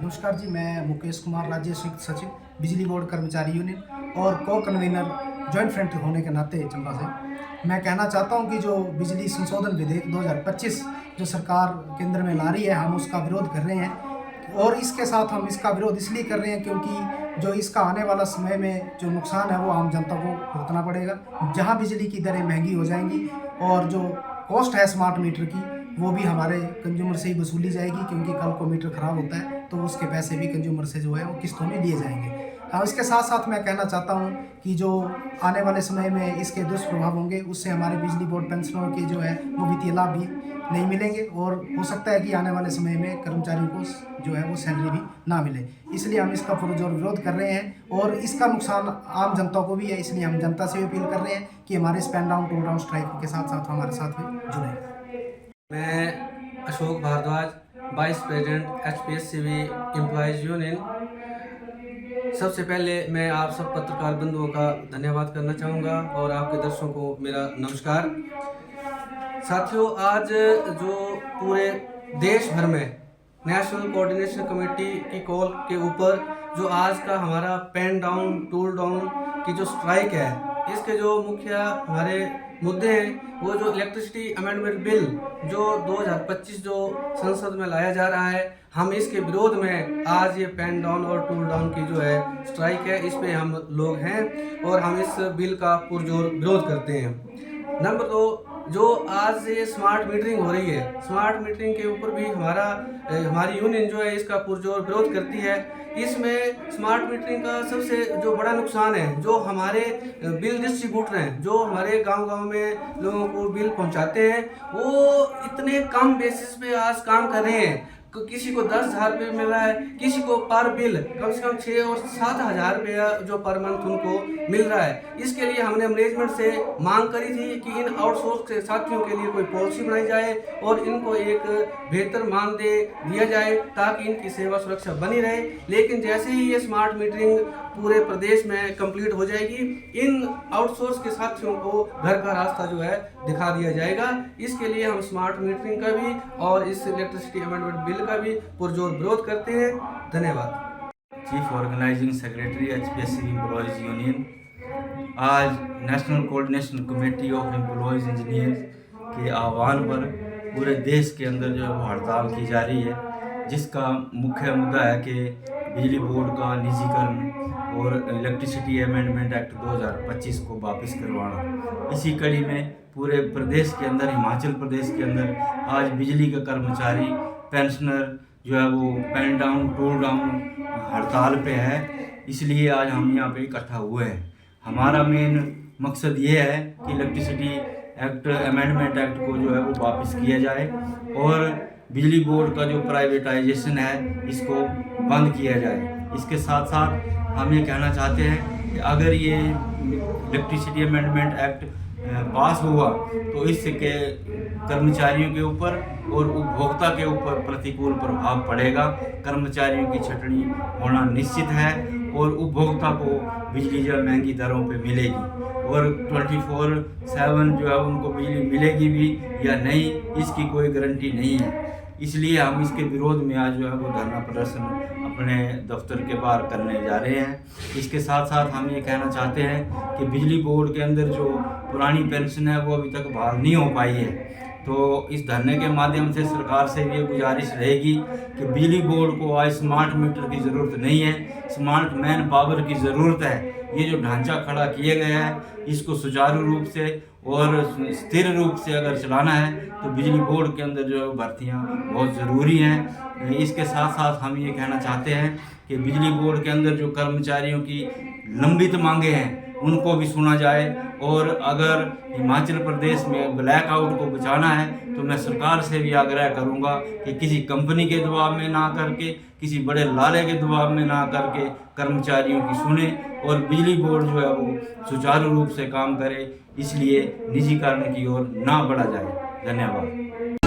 नमस्कार जी, मैं मुकेश कुमार, राज्य संयुक्त सचिव बिजली बोर्ड कर्मचारी यूनियन और को कन्वीनर जॉइंट फ्रंट होने के नाते चंबा से मैं कहना चाहता हूं कि जो बिजली संशोधन विधेयक 2025 जो सरकार केंद्र में ला रही है, हम उसका विरोध कर रहे हैं। और इसके साथ हम इसका विरोध इसलिए कर रहे हैं क्योंकि जो इसका आने वाला समय में जो नुकसान है वो आम जनता को भुगतना पड़ेगा। जहां बिजली की दरें महंगी हो जाएंगी और जो कॉस्ट है स्मार्ट मीटर की, वो भी हमारे कंज्यूमर से ही वसूली जाएगी, क्योंकि कल को मीटर ख़राब होता है तो उसके पैसे भी कंज्यूमर से जो है वो किस्तों में लिए जाएंगे। हाँ, इसके साथ साथ मैं कहना चाहता हूँ कि जो आने वाले समय में इसके दुष्प्रभाव होंगे, उससे हमारे बिजली बोर्ड पेंशनरों के जो है वो वित्तीय लाभ भी नहीं मिलेंगे और हो सकता है कि आने वाले समय में कर्मचारियों को जो है वो सैलरी भी ना मिले। इसलिए हम इसका पुरजोर विरोध कर रहे हैं और इसका नुकसान आम जनता को भी है। इसलिए हम जनता से अपील कर रहे हैं कि हमारे pen down tool down strike के साथ साथ हमारे साथ भी जुड़े। मैं Ashok Bhardwaj, vice president HPSCB employees union. सबसे पहले मैं आप सब पत्रकार बंधुओं का धन्यवाद करना चाहूँगा और आपके दर्शकों को मेरा नमस्कार। साथियों, आज जो पूरे देश भर में नेशनल कोऑर्डिनेशन कमेटी की कॉल के ऊपर जो आज का हमारा पेन डाउन टूल डाउन की जो स्ट्राइक है, इसके जो मुख्य हमारे मुद्दे हैं वो जो इलेक्ट्रिसिटी अमेंडमेंट बिल जो 2025 जो संसद में लाया जा रहा है, हम इसके विरोध में आज ये पेन डाउन और टूल डाउन की जो है स्ट्राइक है, इस पे हम लोग हैं और हम इस बिल का पुरजोर विरोध करते हैं। नंबर 2, जो आज ये स्मार्ट मीटरिंग हो रही है, स्मार्ट मीटरिंग के ऊपर भी हमारी यूनियन जो है इसका पुरजोर विरोध करती है। इसमें स्मार्ट मीटरिंग का सबसे जो बड़ा नुकसान है, जो हमारे बिल डिस्ट्रीब्यूटर हैं, जो हमारे गांव-गांव में लोगों को बिल पहुंचाते हैं, वो इतने कम बेसिस पे आज काम कर रहे हैं। किसी को 10,000 रुपये मिल रहा है, किसी को पर बिल कम से कम 6 और 7,000 रुपया जो पर मंथ उनको मिल रहा है। इसके लिए हमने मैनेजमेंट से मांग करी थी कि इन आउटसोर्स के साथियों के लिए कोई पॉलिसी बनाई जाए और इनको एक बेहतर मानदेय दिया जाए ताकि इनकी सेवा सुरक्षा बनी रहे। लेकिन जैसे ही ये स्मार्ट मीटरिंग पूरे प्रदेश में कंप्लीट हो जाएगी, इन आउटसोर्स के साथियों को घर का रास्ता जो है दिखा दिया जाएगा। इसके लिए हम स्मार्ट मीटरिंग का भी और इस इलेक्ट्रिसिटी अमेंडमेंट बिल का भी पुरजोर विरोध करते हैं। धन्यवाद। Chief organising secretary HPSCB employees union. आज national coordination committee of employees engineers के आह्वान पर पूरे देश के अंदर जो है वो हड़ताल की जा रही है, जिसका मुख्य मुद्दा है कि बिजली बोर्ड का निजीकरण और इलेक्ट्रिसिटी अमेंडमेंट एक्ट 2025 को वापस करवाना। इसी कड़ी में पूरे प्रदेश के अंदर, हिमाचल प्रदेश के अंदर आज बिजली का कर्मचारी पेंशनर जो है वो पेन डाउन टूल डाउन हड़ताल पे है। इसलिए आज हम यहाँ पे इकट्ठा हुए हैं। हमारा मेन मकसद ये है कि इलेक्ट्रिसिटी एक्ट अमेंडमेंट एक्ट को जो है वो वापस किया जाए और बिजली बोर्ड का जो प्राइवेटाइजेशन है इसको बंद किया जाए। इसके साथ साथ हम ये कहना चाहते हैं कि अगर ये इलेक्ट्रिसिटी अमेंडमेंट एक्ट पास हुआ तो इससे के कर्मचारियों के ऊपर और उपभोक्ता के ऊपर प्रतिकूल प्रभाव पड़ेगा। कर्मचारियों की छटनी होना निश्चित है और उपभोक्ता को बिजली जो महंगी दरों पे मिलेगी और 24/7 जो है उनको बिजली मिलेगी भी या नहीं, इसकी कोई गारंटी नहीं है। इसलिए हम इसके विरोध में आज जो है वो धरना प्रदर्शन अपने दफ्तर के बाहर करने जा रहे हैं। इसके साथ साथ हम ये कहना चाहते हैं कि बिजली बोर्ड के अंदर जो पुरानी पेंशन है वो अभी तक बहाल नहीं हो पाई है, तो इस धरने के माध्यम से सरकार से ये गुजारिश रहेगी कि बिजली बोर्ड को आज स्मार्ट मीटर की ज़रूरत नहीं है, स्मार्ट मैन पावर की ज़रूरत है। ये जो ढांचा खड़ा किया गया है इसको सुचारू रूप से और स्थिर रूप से अगर चलाना है तो बिजली बोर्ड के अंदर जो भर्तियाँ बहुत ज़रूरी हैं। इसके साथ साथ हम ये कहना चाहते हैं कि बिजली बोर्ड के अंदर जो कर्मचारियों की लंबित मांगे हैं उनको भी सुना जाए और अगर हिमाचल प्रदेश में ब्लैक आउट को बचाना है तो मैं सरकार से भी आग्रह करूंगा कि किसी कंपनी के दबाव में ना करके, किसी बड़े लाले के दबाव में ना करके कर्मचारियों की सुने और बिजली बोर्ड जो है वो सुचारू रूप से काम करे। इसलिए निजीकरण की ओर ना बढ़ा जाए। धन्यवाद।